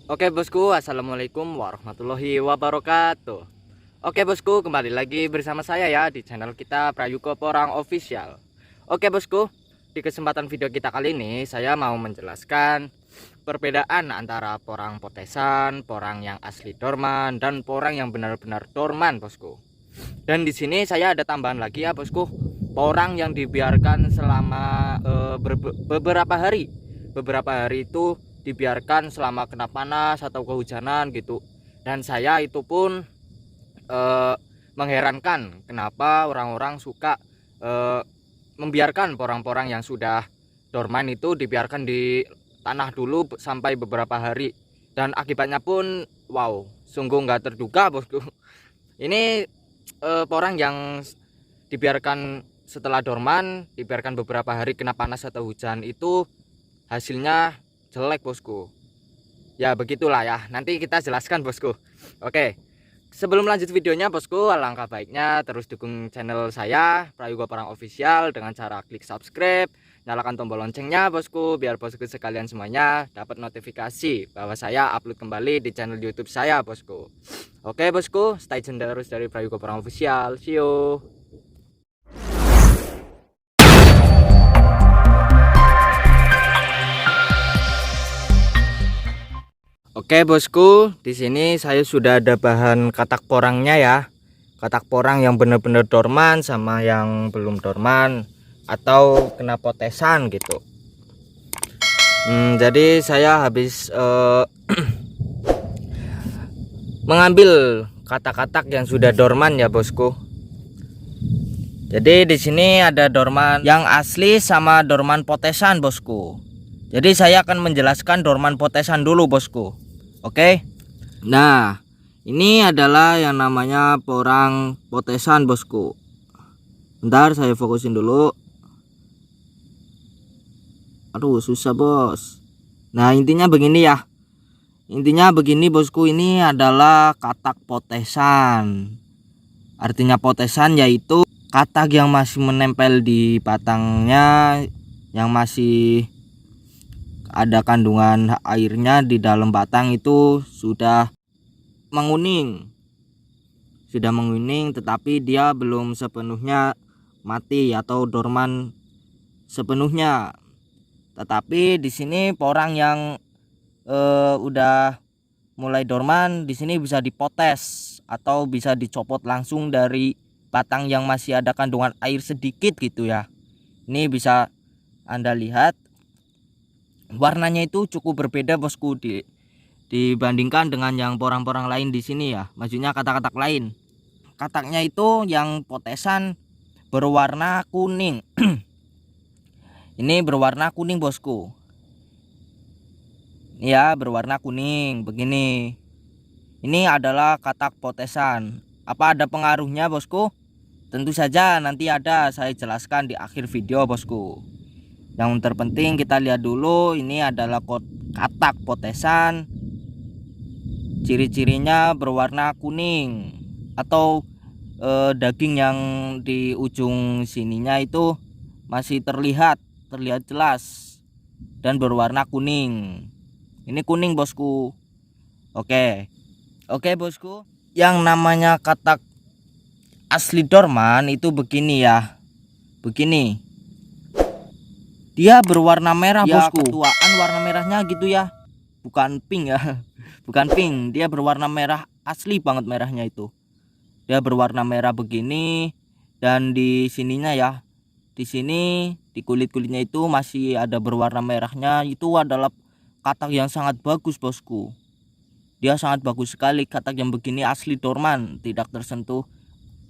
Oke bosku, assalamualaikum warahmatullahi wabarakatuh. Oke bosku, kembali lagi bersama saya ya di channel kita Prayuga Porang Official. Oke bosku, di kesempatan video kita kali ini saya mau menjelaskan perbedaan antara porang potesan, porang yang asli dorman, dan porang yang benar-benar dorman bosku. Dan di sini saya ada tambahan lagi ya bosku, porang yang dibiarkan selama beberapa hari. Beberapa hari itu dibiarkan selama kena panas atau kehujanan gitu. Dan saya itu pun mengherankan kenapa orang-orang suka membiarkan porang-porang yang sudah dorman itu dibiarkan di tanah dulu sampai beberapa hari, dan akibatnya pun wow, sungguh nggak terduga bosku. Ini porang yang dibiarkan setelah dorman, dibiarkan beberapa hari kena panas atau hujan itu hasilnya jelek bosku. Ya begitulah ya, nanti kita jelaskan bosku. Oke, sebelum lanjut videonya bosku, alangkah baiknya terus dukung channel saya Prayuga Porang Official dengan cara klik subscribe, nyalakan tombol loncengnya bosku, biar bosku sekalian semuanya dapat notifikasi bahwa saya upload kembali di channel YouTube saya bosku. Oke bosku, stay tune terus dari Prayuga Porang Official. See you. Oke bosku, di sini saya sudah ada bahan katak porangnya ya. Katak porang yang benar-benar dorman sama yang belum dorman atau kena potesan gitu. Jadi saya habis mengambil katak-katak yang sudah dorman ya bosku. Jadi di sini ada dorman yang asli sama dorman potesan bosku. Jadi saya akan menjelaskan dorman potesan dulu bosku. Oke. Nah, ini adalah yang namanya porang potesan bosku. Bentar saya fokusin dulu. Aduh susah bos. Nah intinya begini ya. Intinya begini bosku, ini adalah katak potesan. Artinya potesan yaitu katak yang masih menempel di batangnya, yang masih ada kandungan airnya di dalam batang itu sudah menguning. Sudah menguning tetapi dia belum sepenuhnya mati atau dorman sepenuhnya. Tetapi di sini porang yang udah mulai dorman di sini bisa dipotes atau bisa dicopot langsung dari batang yang masih ada kandungan air sedikit gitu ya. Ini bisa Anda lihat warnanya itu cukup berbeda bosku dibandingkan dengan yang porang-porang lain di sini ya. Maksudnya katak-katak lain. Kataknya itu yang potesan berwarna kuning. Ini berwarna kuning bosku. Ya, berwarna kuning begini. Ini adalah katak potesan. Apa ada pengaruhnya bosku? Tentu saja nanti ada, saya jelaskan di akhir video bosku. Yang terpenting kita lihat dulu, ini adalah katak potesan. Ciri-cirinya berwarna kuning atau daging yang di ujung sininya itu masih terlihat jelas dan berwarna kuning. Ini kuning bosku. Oke bosku, yang namanya katak asli dorman itu begini ya, begini dia berwarna merah ya, bosku. Ketuaan warna merahnya gitu ya, bukan pink ya. Bukan pink, dia berwarna merah asli banget, merahnya itu dia berwarna merah begini. Dan di sininya ya, di sini di kulit-kulitnya itu masih ada berwarna merahnya. Itu adalah katak yang sangat bagus bosku. Dia sangat bagus sekali, katak yang begini asli dorman, tidak tersentuh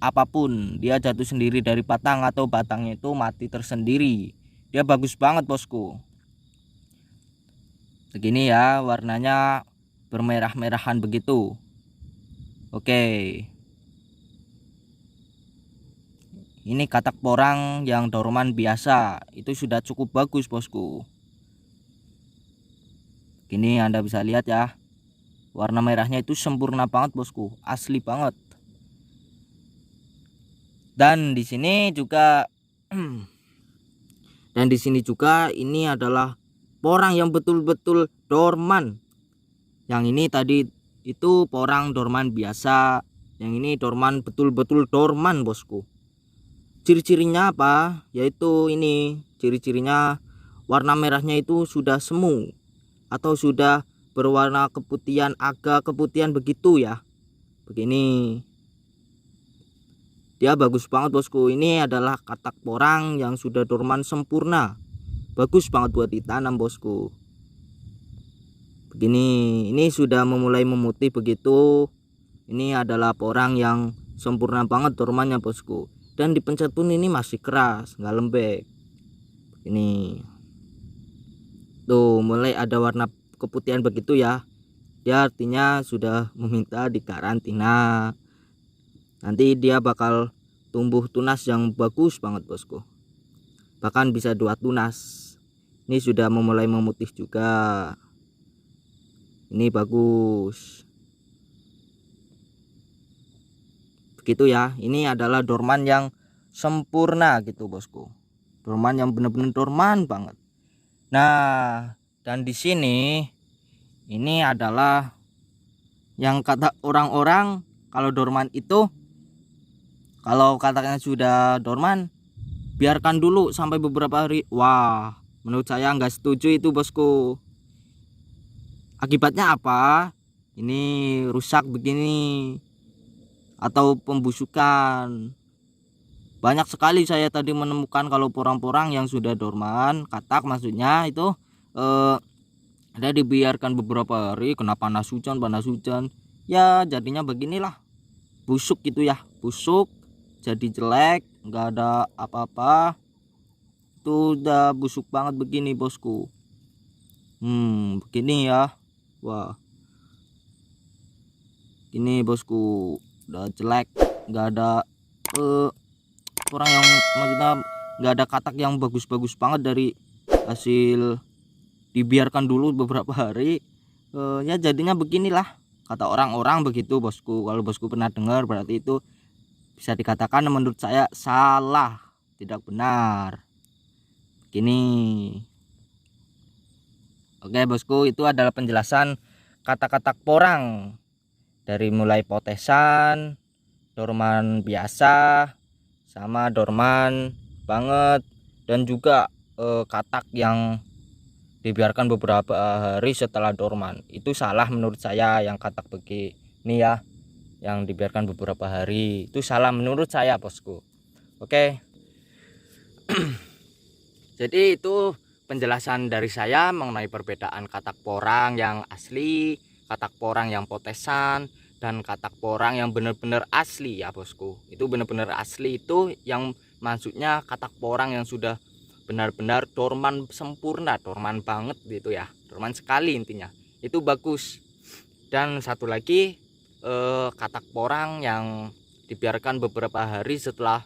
apapun. Dia jatuh sendiri dari batang atau batangnya itu mati tersendiri. Dia bagus banget bosku. Begini ya, warnanya bermerah-merahan begitu. Oke. Ini katak porang yang dorman biasa, itu sudah cukup bagus bosku. Ini Anda bisa lihat ya, warna merahnya itu sempurna banget bosku, asli banget. Dan di sini juga dan di sini juga ini adalah porang yang betul-betul dorman. Yang ini tadi itu porang dorman biasa, yang ini dorman betul-betul dorman bosku. Ciri-cirinya apa? Yaitu ini, ciri-cirinya warna merahnya itu sudah semu atau sudah berwarna keputihan, agak keputihan begitu ya. Begini. Dia bagus banget bosku. Ini adalah katak porang yang sudah dorman sempurna. Bagus banget buat ditanam bosku. Begini, ini sudah memulai memutih begitu. Ini adalah porang yang sempurna banget dormannya bosku. Dan dipencet pun ini masih keras, nggak lembek. Ini tuh mulai ada warna keputihan begitu ya. Dia artinya sudah meminta dikarantina. Nanti dia bakal tumbuh tunas yang bagus banget bosku. Bahkan bisa 2 tunas. Ini sudah memulai memutih juga. Ini bagus. Begitu ya. Ini adalah dorman yang sempurna gitu bosku. Dorman yang benar-benar dorman banget. Nah, dan di sini ini adalah yang kata orang-orang kalau dorman itu, kalau kataknya sudah dorman, biarkan dulu sampai beberapa hari. Wah, menurut saya nggak setuju itu bosku. Akibatnya apa? Ini rusak begini atau pembusukan. Banyak sekali saya tadi menemukan kalau porang-porang yang sudah dorman, katak maksudnya itu ada dibiarkan beberapa hari kena panas hujan ya jadinya beginilah, busuk gitu ya, busuk jadi jelek, nggak ada apa-apa. Itu udah busuk banget begini bosku. Begini ya. Wah, ini bosku udah jelek, nggak ada orang yang maksudnya nggak ada katak yang bagus-bagus banget dari hasil dibiarkan dulu beberapa hari. Ya jadinya beginilah, kata orang-orang begitu bosku. Kalau bosku pernah dengar berarti itu bisa dikatakan menurut saya salah, tidak benar. Begini. Oke bosku, itu adalah penjelasan katak-katak porang dari mulai potesan, dorman biasa, sama dorman banget, dan juga katak yang dibiarkan beberapa hari setelah dorman. Itu salah menurut saya, yang katak begini ya, yang dibiarkan beberapa hari itu salah menurut saya bosku. Oke. Jadi itu penjelasan dari saya mengenai perbedaan katak porang yang asli, katak porang yang potesan, dan katak porang yang benar-benar asli ya bosku. Itu benar-benar asli, itu yang maksudnya katak porang yang sudah benar-benar dorman sempurna, dorman banget gitu ya, dorman sekali intinya. Itu bagus. Dan satu lagi katak porang yang dibiarkan beberapa hari setelah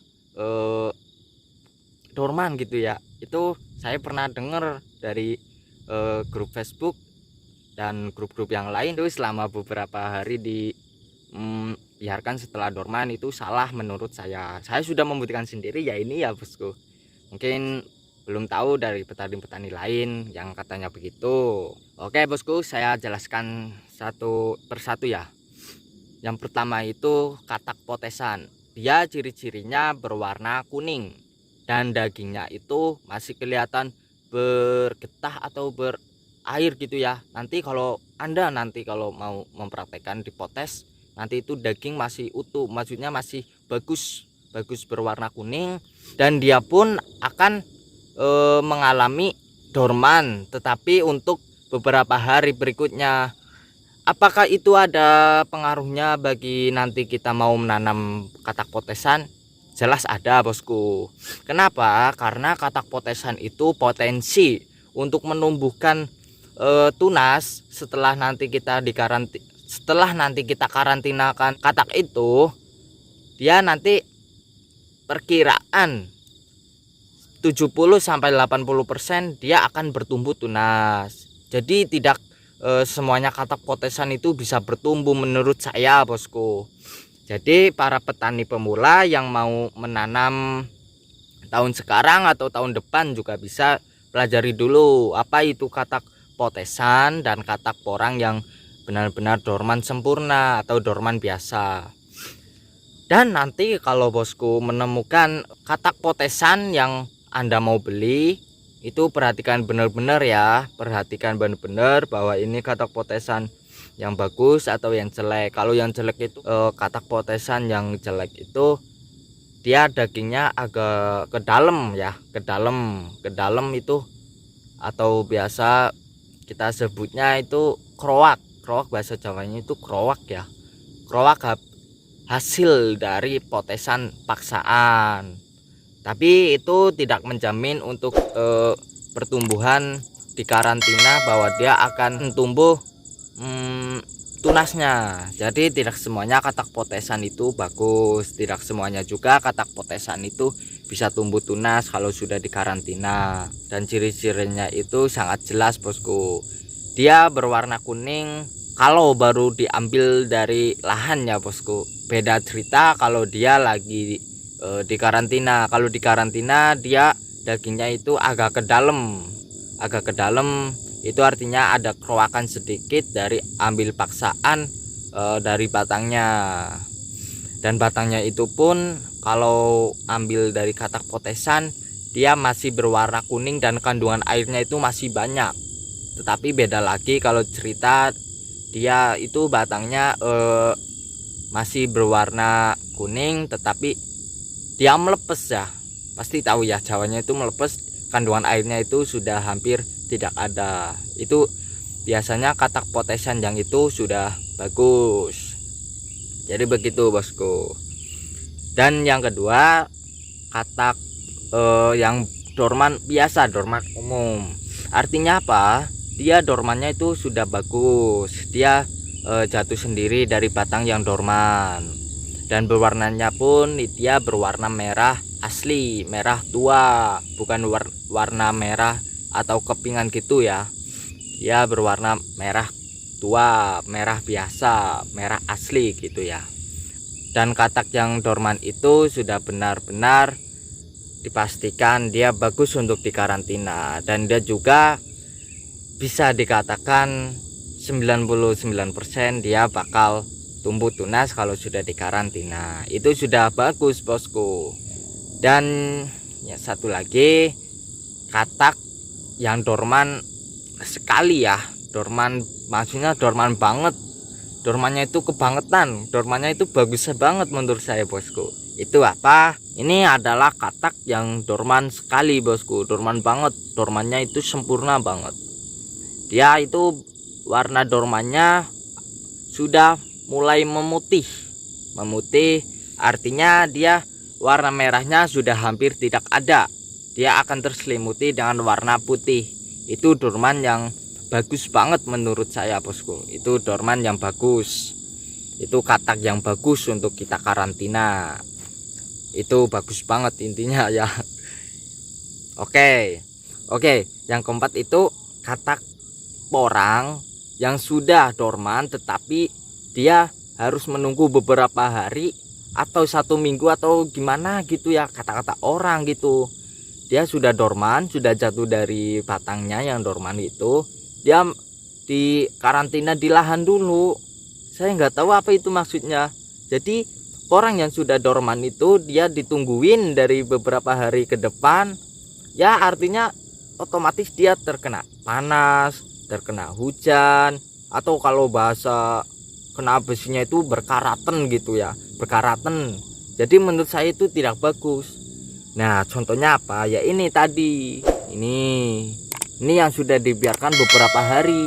dorman gitu ya. Itu saya pernah dengar dari grup Facebook dan grup-grup yang lain tuh, selama beberapa hari dibiarkan setelah dorman, itu salah menurut saya. Saya sudah membuktikan sendiri ya ini ya bosku. Mungkin belum tahu dari petani-petani lain yang katanya begitu. Oke bosku, saya jelaskan satu persatu ya. Yang pertama itu katak potesan. Dia ciri-cirinya berwarna kuning dan dagingnya itu masih kelihatan bergetah atau berair gitu ya. Nanti kalau Anda kalau mau mempraktekkan di potes, nanti itu daging masih utuh, maksudnya masih bagus berwarna kuning, dan dia pun akan mengalami dorman tetapi untuk beberapa hari berikutnya. Apakah itu ada pengaruhnya bagi nanti kita mau menanam katak potesan? Jelas ada bosku. Kenapa? Karena katak potesan itu potensi untuk menumbuhkan tunas setelah nanti kita karantinakan katak itu. Dia nanti perkiraan 70-80% dia akan bertumbuh tunas. Jadi tidak semuanya katak potesan itu bisa bertumbuh menurut saya bosku. Jadi para petani pemula yang mau menanam tahun sekarang atau tahun depan juga bisa pelajari dulu apa itu katak potesan dan katak porang yang benar-benar dorman sempurna atau dorman biasa. Dan nanti kalau bosku menemukan katak potesan yang Anda mau beli, itu perhatikan benar-benar ya, perhatikan benar-benar bahwa ini katak potesan yang bagus atau yang jelek. Kalau yang jelek itu katak potesan yang jelek itu dia dagingnya agak ke dalam ya, ke dalam itu, atau biasa kita sebutnya itu kroak bahasa Jawanya itu kroak ya. Kroak hasil dari potesan paksaan. Tapi itu tidak menjamin untuk pertumbuhan di karantina bahwa dia akan tumbuh tunasnya. Jadi tidak semuanya katak potesan itu bagus, tidak semuanya juga katak potesan itu bisa tumbuh tunas kalau sudah dikarantina. Dan ciri-cirinya itu sangat jelas bosku. Dia berwarna kuning kalau baru diambil dari lahan ya bosku. Beda cerita kalau dia lagi dikarantina. Kalau dikarantina dia dagingnya itu agak ke dalam, itu artinya ada keruakan sedikit dari ambil paksaan dari batangnya. Dan batangnya itu pun kalau ambil dari katak potesan dia masih berwarna kuning dan kandungan airnya itu masih banyak. Tetapi beda lagi kalau cerita dia itu batangnya masih berwarna kuning tetapi dia melepes ya. Pasti tahu ya Jawanya itu melepes, kandungan airnya itu sudah hampir tidak ada. Itu biasanya katak potesan yang itu sudah bagus. Jadi begitu bosku. Dan yang kedua, katak yang dorman biasa, dorman umum. Artinya apa? Dia dormannya itu sudah bagus. Dia jatuh sendiri dari batang yang dorman. Dan berwarnanya pun dia berwarna merah asli, merah tua, bukan warna merah atau kepingan gitu ya. Dia berwarna merah tua, merah biasa, merah asli gitu ya. Dan katak yang dorman itu sudah benar-benar dipastikan dia bagus untuk dikarantina. Dan dia juga bisa dikatakan 99% dia bakal tumbuh tunas kalau sudah dikarantina. Itu sudah bagus bosku. Dan ya satu lagi, katak yang dorman sekali ya, dorman maksudnya dorman banget, dormannya itu kebangetan, dormannya itu bagus banget menurut saya bosku. Itu apa? Ini adalah katak yang dorman sekali bosku, dorman banget, dormannya itu sempurna banget. Dia itu warna dormannya sudah mulai memutih artinya dia warna merahnya sudah hampir tidak ada, dia akan terselimuti dengan warna putih. Itu dorman yang bagus banget menurut saya bosku. Itu dorman yang bagus, itu katak yang bagus untuk kita karantina. Itu bagus banget intinya ya. Oke, yang keempat itu katak porang yang sudah dorman tetapi dia harus menunggu beberapa hari atau 1 minggu atau gimana gitu ya, kata-kata orang gitu. Dia sudah dorman, sudah jatuh dari batangnya yang dorman itu, dia di karantina di lahan dulu. Saya nggak tahu apa itu maksudnya. Jadi orang yang sudah dorman itu dia ditungguin dari beberapa hari ke depan, ya artinya otomatis dia terkena panas, terkena hujan, atau kalau bahasa kena besinya itu berkaraten gitu ya, berkaraten. Jadi menurut saya itu tidak bagus. Nah contohnya apa ya, ini tadi ini yang sudah dibiarkan beberapa hari.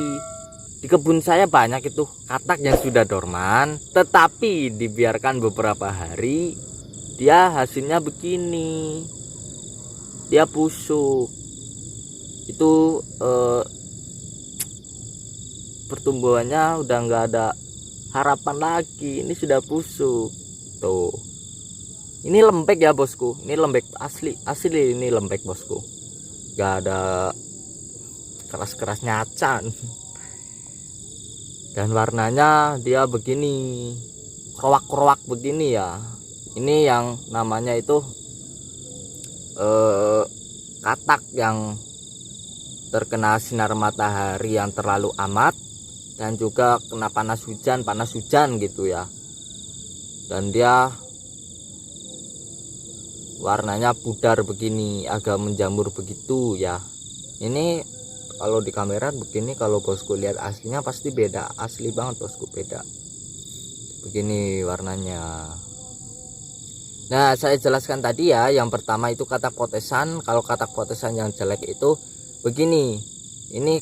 Di kebun saya banyak itu katak yang sudah dorman tetapi dibiarkan beberapa hari, dia hasilnya begini, dia busuk. Itu pertumbuhannya udah nggak ada harapan lagi, ini sudah busuk tuh. Ini lembek ya bosku, ini lembek asli ini lembek bosku, nggak ada keras-kerasnya acan. Dan warnanya dia begini, kroak-kroak begini ya. Ini yang namanya itu katak yang terkena sinar matahari yang terlalu amat dan juga kena panas hujan gitu ya. Dan dia warnanya pudar begini, agak menjamur begitu ya. Ini kalau di kamera begini, kalau bosku lihat aslinya pasti beda, asli banget bosku, beda begini warnanya. Nah, saya jelaskan tadi ya, yang pertama itu katak potesan. Kalau katak potesan yang jelek itu begini, ini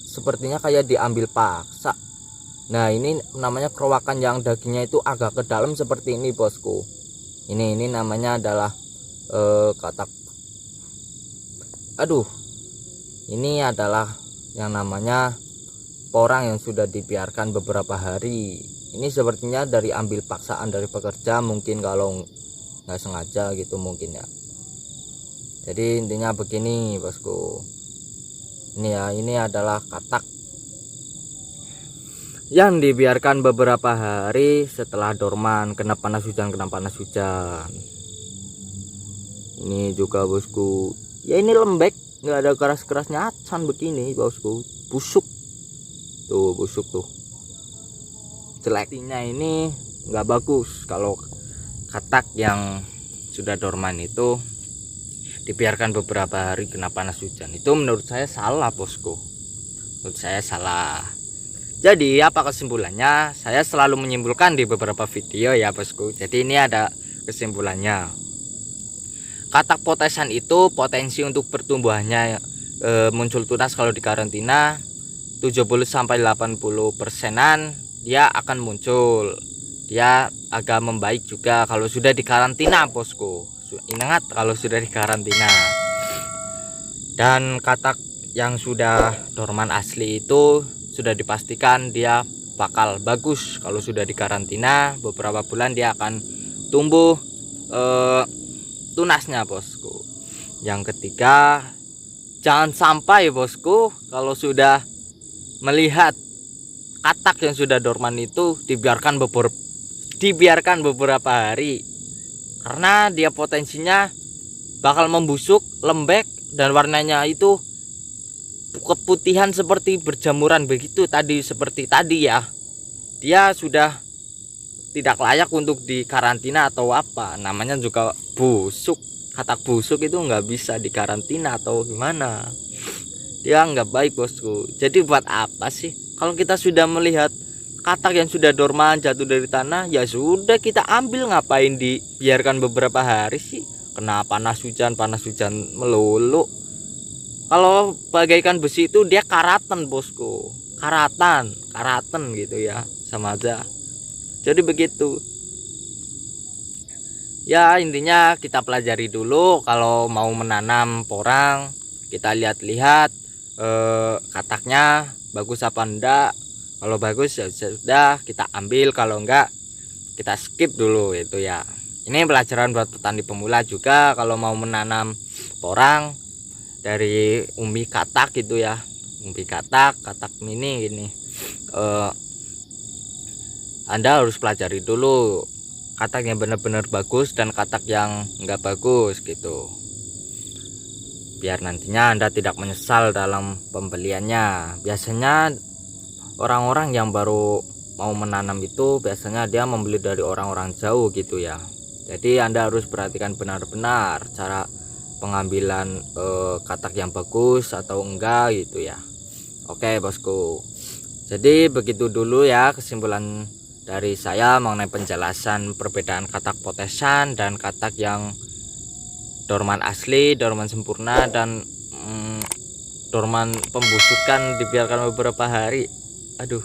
sepertinya kayak diambil paksa. Nah, ini namanya kerowakan yang dagingnya itu agak ke dalam seperti ini bosku. Ini namanya adalah katak, ini adalah yang namanya porang yang sudah dibiarkan beberapa hari. Ini sepertinya dari ambil paksaan dari pekerja, mungkin kalau nggak sengaja gitu mungkin ya. Jadi intinya begini bosku, ini ya, ini adalah katak yang dibiarkan beberapa hari setelah dorman, kena panas hujan. Ini juga bosku ya, ini lembek, nggak ada keras-kerasnya, acan begini bosku, busuk tuh, jeleknya ini nggak bagus. Kalau katak yang sudah dorman itu dibiarkan beberapa hari kena panas hujan, itu menurut saya salah bosku, menurut saya salah. Jadi apa kesimpulannya? Saya selalu menyimpulkan di beberapa video ya bosku. Jadi ini ada kesimpulannya. Katak potesan itu potensi untuk pertumbuhannya muncul tunas kalau di karantina 70-80%-an dia akan muncul. Dia agak membaik juga kalau sudah di karantina bosku. Ingat, kalau sudah di karantina. Dan katak yang sudah dorman asli itu sudah dipastikan dia bakal bagus kalau sudah di karantina beberapa bulan, dia akan tumbuh tunasnya bosku. Yang ketiga, jangan sampai bosku kalau sudah melihat katak yang sudah dorman itu dibiarkan beberapa hari, karena dia potensinya bakal membusuk, lembek, dan warnanya itu keputihan seperti berjamuran begitu tadi, seperti tadi ya. Dia sudah tidak layak untuk dikarantina atau apa, namanya juga busuk. Katak busuk itu nggak bisa dikarantina atau gimana, dia nggak baik bosku. Jadi buat apa sih kalau kita sudah melihat katak yang sudah dorman jatuh dari tanah, ya sudah kita ambil, ngapain dibiarkan beberapa hari sih? Kena panas hujan melulu. Kalau bagaikan besi itu dia karatan bosku, karatan gitu ya, sama aja. Jadi begitu ya, intinya kita pelajari dulu kalau mau menanam porang. Kita lihat-lihat kataknya bagus apa enggak. Kalau bagus ya sudah kita ambil, kalau enggak kita skip dulu itu ya. Ini pelajaran buat petani pemula juga kalau mau menanam porang dari umbi katak gitu ya, umbi katak mini gini. Anda harus pelajari dulu katak yang benar-benar bagus dan katak yang enggak bagus gitu, biar nantinya Anda tidak menyesal dalam pembeliannya. Biasanya orang-orang yang baru mau menanam itu biasanya dia membeli dari orang-orang jauh gitu ya. Jadi Anda harus perhatikan benar-benar cara pengambilan katak yang bagus atau enggak gitu ya. Oke bosku, jadi begitu dulu ya kesimpulan dari saya mengenai penjelasan perbedaan katak potesan dan katak yang dorman asli, dorman sempurna, dan dorman pembusukan dibiarkan beberapa hari. Aduh,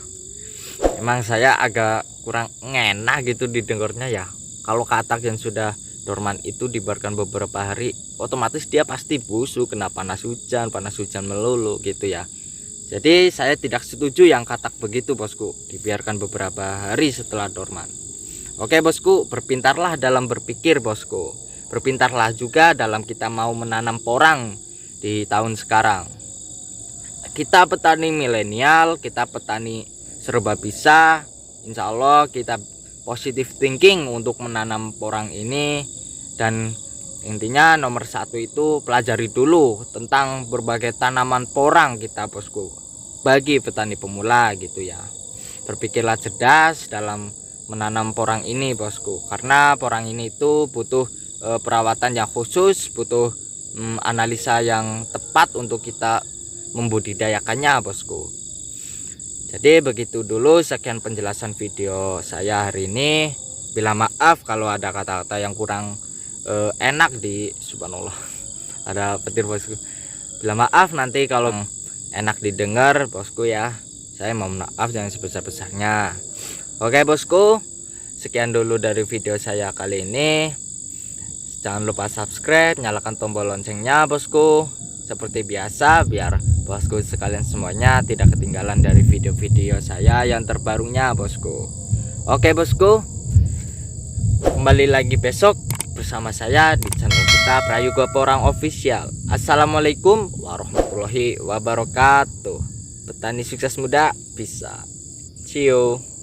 emang saya agak kurang ngena gitu didengarnya ya. Kalau katak yang sudah dorman itu dibiarkan beberapa hari, otomatis dia pasti busuk, kena panas hujan melulu gitu ya. Jadi saya tidak setuju yang katak begitu bosku, dibiarkan beberapa hari setelah dorman. Oke bosku, berpintarlah dalam berpikir bosku. Berpintarlah juga dalam kita mau menanam porang di tahun sekarang. Kita petani milenial, kita petani serba bisa. Insya Allah kita positive thinking untuk menanam porang ini. Dan intinya nomor satu itu pelajari dulu tentang berbagai tanaman porang kita bosku. bagi petani pemula gitu ya. Berpikirlah cerdas dalam menanam porang ini bosku, karena porang ini itu butuh perawatan yang khusus, butuh analisa yang tepat untuk kita membudidayakannya bosku. Jadi begitu dulu sekian penjelasan video saya hari ini. Bila maaf kalau ada kata-kata yang kurang enak di subhanallah ada petir bosku. Bila maaf nanti kalau enak didengar bosku ya, saya mohon maaf yang sebesar-besarnya. Oke bosku, sekian dulu dari video saya kali ini. Jangan lupa subscribe, nyalakan tombol loncengnya bosku, seperti biasa, biar bosku sekalian semuanya tidak ketinggalan dari video-video saya yang terbarunya bosku. Oke bosku, kembali lagi besok bersama saya di channel kita Prayoga Porang Official. Assalamualaikum warahmatullahi wabarakatuh. Petani sukses muda bisa. See you.